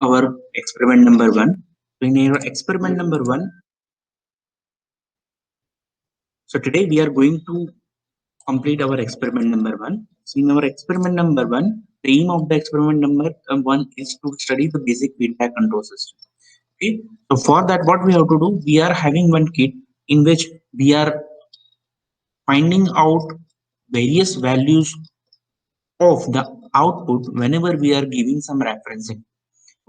our experiment number one. So in our experiment number one, so today we are going to complete our experiment number one. So in our experiment number one, the aim of the experiment number one is to study the basic feedback control system. Okay. So for that, what we have to do, we are having one kit in which we are finding out various values of the output whenever we are giving some referencing.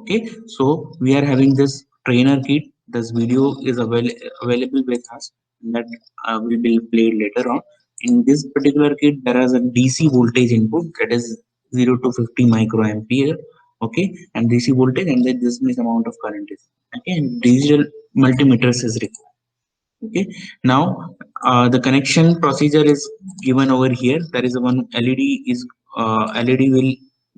Okay, so we are having this trainer kit. This video is available with us that will be played later on. In this particular kit there is a DC voltage input that is 0 to 50 microampere. Okay, and DC voltage, and then this much amount of current is, okay, and digital multimeters is required. Okay, now the connection procedure is given over here. There is one LED is LED will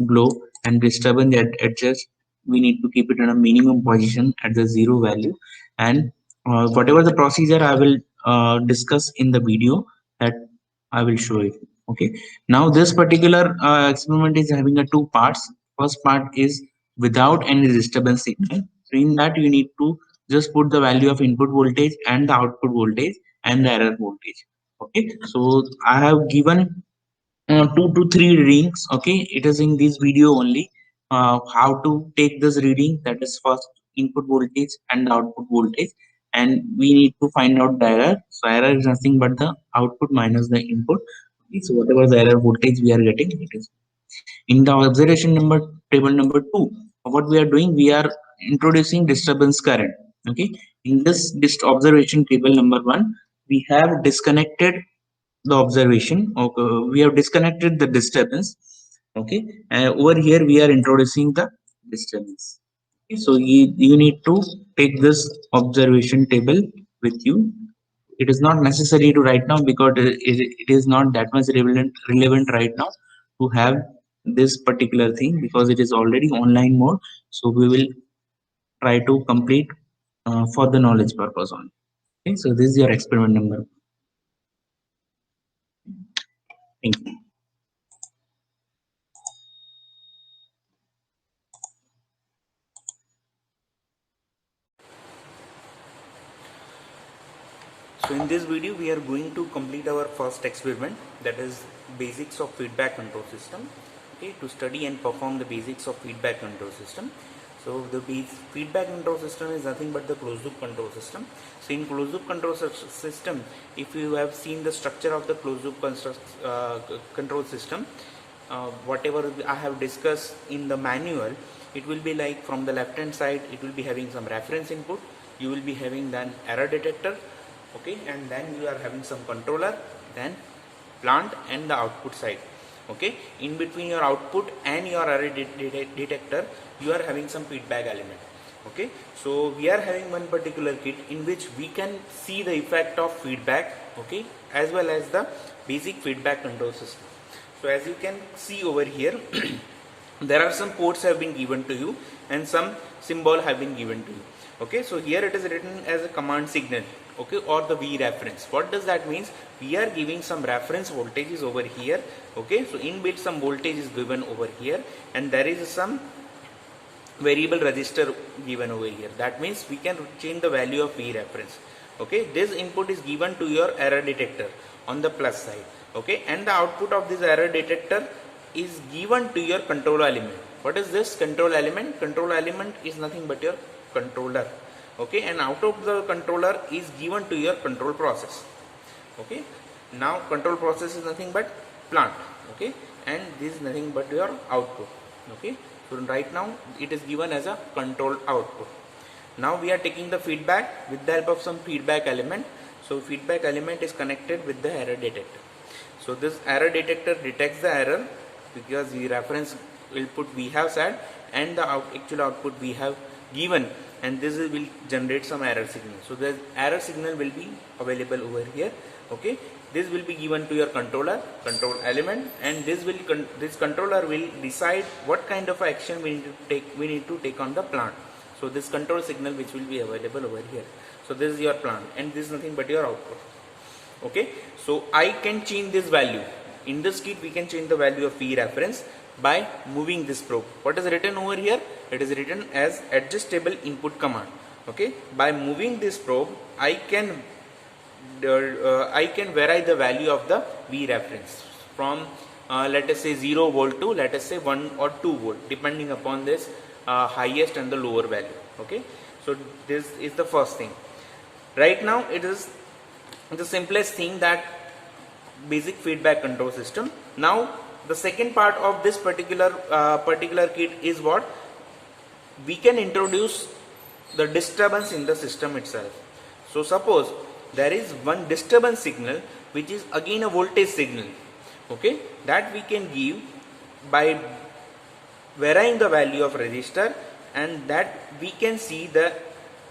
glow and disturbance at adjust. We need to keep it in a minimum position at the zero value, and whatever the procedure I will discuss in the video that I will show you. Okay, now this particular experiment is having a two parts. First part is without any disturbance signal. So in that you need to just put the value of input voltage and the output voltage and the error voltage. Okay, so I have given 2 to 3 readings. Okay, it is in this video only how to take this reading, that is first input voltage and the output voltage, and we need to find out the error. So error is nothing but the output minus the input. Okay, so whatever the error voltage we are getting, it is in the observation number table number 2. What we are doing, we are introducing disturbance current. Okay, in this observation table number 1, we have disconnected the observation. Okay, we have disconnected the disturbance. Okay, over here we are introducing the disturbance. Okay, so you need to take this observation table with you. It is not necessary to write now because it is not that much relevant right now to have this particular thing because it is already online mode. So we will try to complete for the knowledge purpose only. Okay, so this is your experiment number. Thank you. So in this video we are going to complete our first experiment, that is basics of feedback control system. Okay, to study and perform the basics of feedback control system. So the feedback control system is nothing but the closed loop control system. So in closed loop control system, if you have seen the structure of the closed loop control system, whatever I have discussed in the manual, it will be like from the left hand side it will be having some reference input, you will be having then error detector. Okay, and then you are having some controller, then plant and the output side. Okay, in between your output and your error detector you are having some feedback element. Okay, so we are having one particular kit in which we can see the effect of feedback, okay, as well as the basic feedback control system. So as you can see over here there are some ports have been given to you and some symbol have been given to you. Okay, so here it is written as a command signal, okay, or the V reference. What does that means? We are giving some reference voltages over here. Okay, so inbuilt some voltage is given over here and there is some variable register given over here. That means we can change the value of V reference. Okay, this input is given to your error detector on the plus side. Okay, and the output of this error detector is given to your control element. What is this control element? Control element is nothing but your controller. Okay, and out of the controller is given to your control process. Okay, now control process is nothing but plant. Okay, and this is nothing but your output. Okay, so right now it is given as a control output. Now we are taking the feedback with the help of some feedback element. So feedback element is connected with the error detector. So this error detector detects the error because the reference input we have set and the actual output we have given, and this will generate some error signal. So the error signal will be available over here. Okay, this will be given to your controller, control element, and this controller will decide what kind of action we need to take on the plant. So this control signal which will be available over here. So this is your plant and this is nothing but your output. Okay, so I can change this value. In this kit we can change the value of V reference. By moving this probe. What is written over here? It is written as adjustable input command. Okay, by moving this probe, I can vary the value of the V reference from let us say 0 volt to let us say 1 or 2 volt, depending upon this highest and the lower value. Okay, so this is the first thing. Right now it is the simplest thing, that basic feedback control system. Now the second part of this particular kit is what we can introduce the disturbance in the system itself. So suppose there is one disturbance signal which is again a voltage signal, okay, that we can give by varying the value of resistor, and that we can see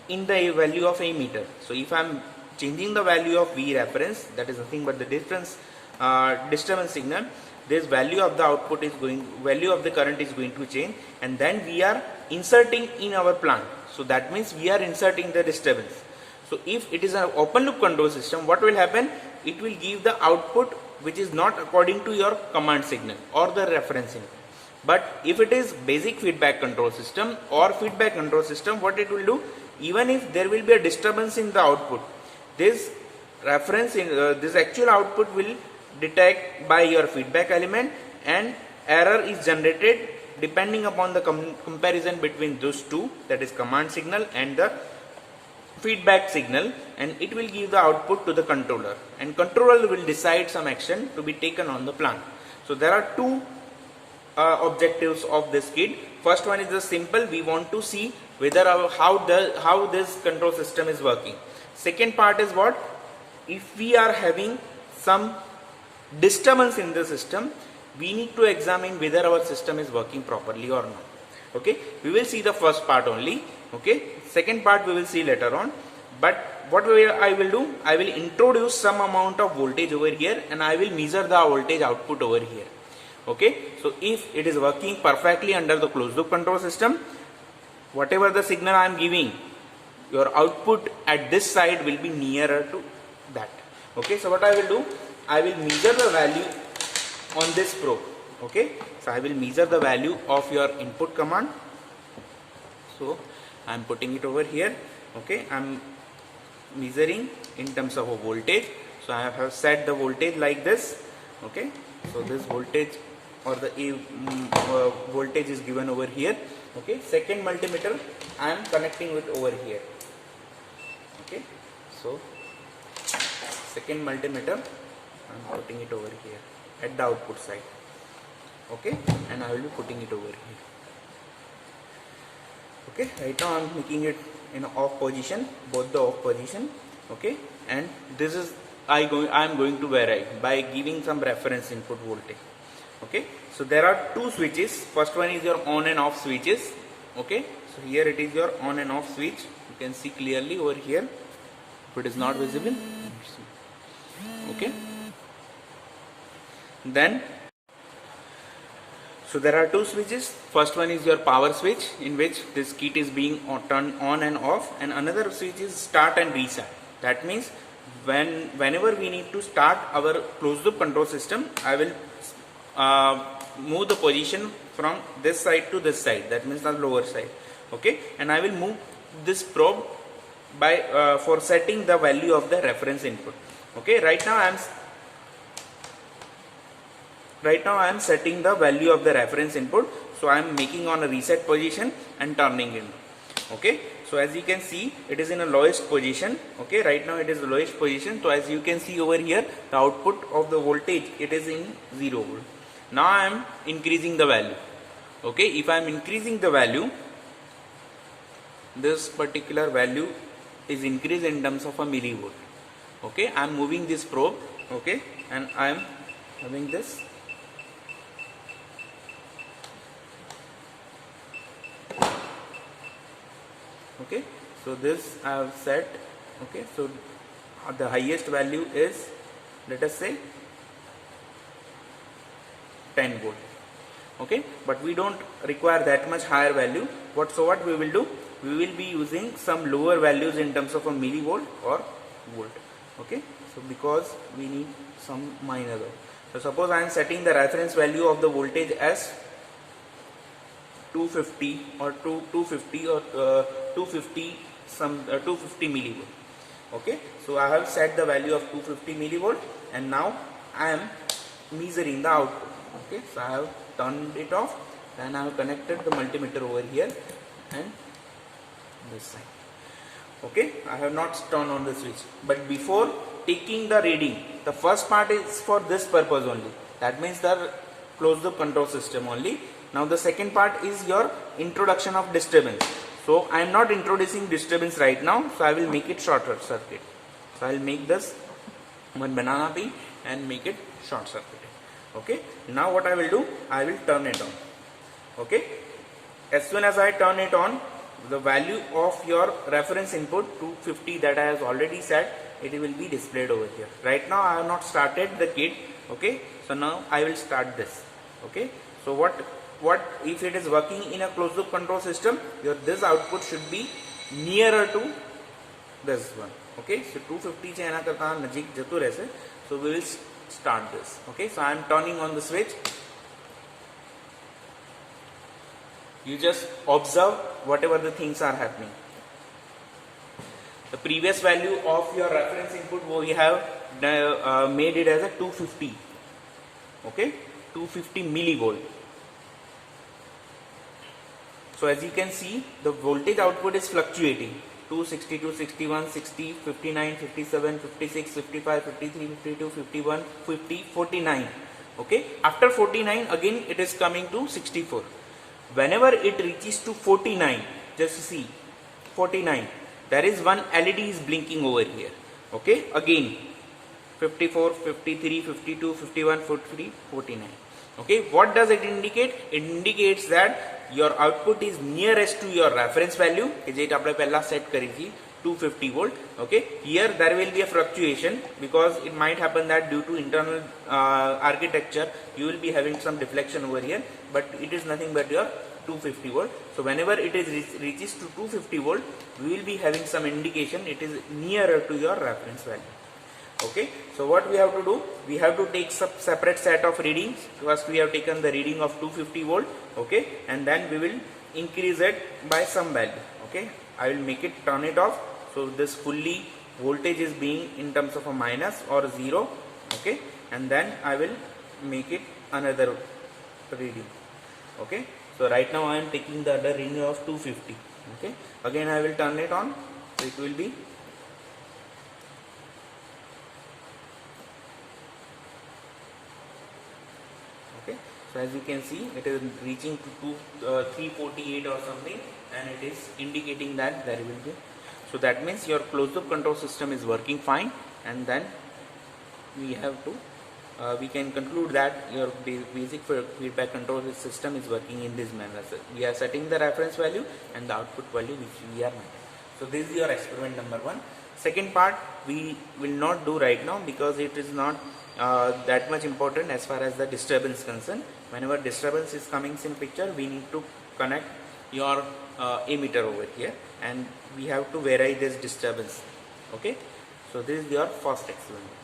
in the value of ammeter. So if I am changing the value of V reference, that is nothing but the disturbance signal, this value of the output is value of the current is going to change, and then we are inserting in our plant. So that means we are inserting the disturbance. So if it is an open loop control system, what will happen? It will give the output which is not according to your command signal or the reference input. But if it is basic feedback control system or feedback control system, what it will do, even if there will be a disturbance in the output, this reference in this actual output will detect by your feedback element, and error is generated depending upon the comparison between those two, that is command signal and the feedback signal, and it will give the output to the controller, and controller will decide some action to be taken on the plant. So there are two objectives of this kit. First one is the simple, we want to see whether how this control system is working. Second part is what, if we are having some disturbance in the system, we need to examine whether our system is working properly or not. Okay, we will see the first part only. Okay, second part we will see later on. But what I will do, I will introduce some amount of voltage over here, and I will measure the voltage output over here. Okay, so if it is working perfectly under the closed loop control system, whatever the signal I am giving, your output at this side will be nearer to that. Okay, so what I will do, I will measure the value on this probe. Okay, so I will measure the value of your input command. So I am putting it over here. Okay, I am measuring in terms of a voltage. So I have set the voltage like this. Okay, so this voltage or the voltage is given over here. Okay, second multimeter I am connecting with over here. Okay, so second multimeter I am putting it over here at the output side. Okay, and I will be putting it over here. Okay, right now I am making it in off position, both the off position. Okay, and this is I am going to vary by giving some reference input voltage. Okay, so there are two switches. First one is your on and off switches. Okay, so here it is your on and off switch. You can see clearly over here. If it is not visible, okay. Then, so there are two switches. First one is your power switch, in which this kit is being turned on and off, and another switch is start and reset. That means whenever we need to start our closed loop control system, I will move the position from this side to this side, that means the lower side. Okay, and I will move this probe by for setting the value of the reference input. Okay, right now I am setting the value of the reference input, so I am making on a reset position and turning it. Okay, so as you can see, it is in a lowest position. Okay, right now it is the lowest position. So as you can see over here, the output of the voltage, it is in 0 volt. Now I am increasing the value. Okay, if I am increasing the value, this particular value is increased in terms of a millivolt. Okay, I am moving this probe. Okay, and I am having this. Okay, so this I have set. Okay, so the highest value is, let us say, 10 volt. Okay, but we don't require that much higher value. So what we will do, we will be using some lower values in terms of a millivolt or volt. Okay, so because we need some minor value. So suppose I am setting the reference value of the voltage as 250 or 250 or 250 250 millivolt. Okay, so I have set the value of 250 millivolt, and now I am measuring the output. Okay, so I have turned it off, then I have connected the multimeter over here and this side. Okay, I have not turned on the switch, but before taking the reading, the first part is for this purpose only, that means the closed loop control system only. Now the second part is your introduction of disturbance. So I am not introducing disturbance right now, so I will make it short circuit. So I will make this one banana pin and make it short circuit. Okay, now what I will do, I will turn it on. Okay, as soon as I turn it on, the value of your reference input 250 that I have already set, it will be displayed over here. Right now I have not started the kit. Okay, so now I will start this. Okay, so what if it is working in a closed loop control system, your this output should be nearer to this one. Okay, so 250 છે એના કરતા નજીક જતું રહેશે. So we will start this. Okay, so I am turning on the switch. You just observe whatever the things are happening. The previous value of your reference input, we have made it as a 250. Okay, 250 millivolt. So as you can see, the voltage output is fluctuating. 260, 261, 60, 59, 57, 56, 55, 53, 52, 51, 50, 49. Okay, after 49 again it is coming to 64. Whenever it reaches to 49, just see 49, there is one LED is blinking over here. Okay, again 54, 53, 52, 51, 43, 49. Okay, what does it indicate? It indicates that your output is nearest to your reference value, જે આપણે પહેલા set કરી હતી 250 volt. Okay, here there will be a fluctuation because it might happen that due to internal architecture you will be having some deflection over here, but it is nothing but your 250 volt. So whenever it is reaches to 250 volt, we will be having some indication it is nearer to your reference value. Okay, so what we have to do, we have to take some separate set of readings. First we have taken the reading of 250 volt. Okay, and then we will increase it by some value. Okay, I will make it, turn it off, so this fully voltage is being in terms of a minus or 0. Okay, and then I will make it another reading. Okay, so right now I am taking the other reading of 250. Okay, again I will turn it on, so it will be okay. So as you can see, it is reaching to 348 or something, and it is indicating that there will be. So that means your closed loop control system is working fine, and then we have to we can conclude that your basic feedback control system is working in this manner. So we are setting the reference value and the output value which we are making. So this is your experiment number 1. Second part we will not do right now because it is not that much important as far as the disturbance concerned. Whenever disturbance is coming in picture, we need to connect your emitter over here, and we have to vary this disturbance. Okay, so this is your first experiment.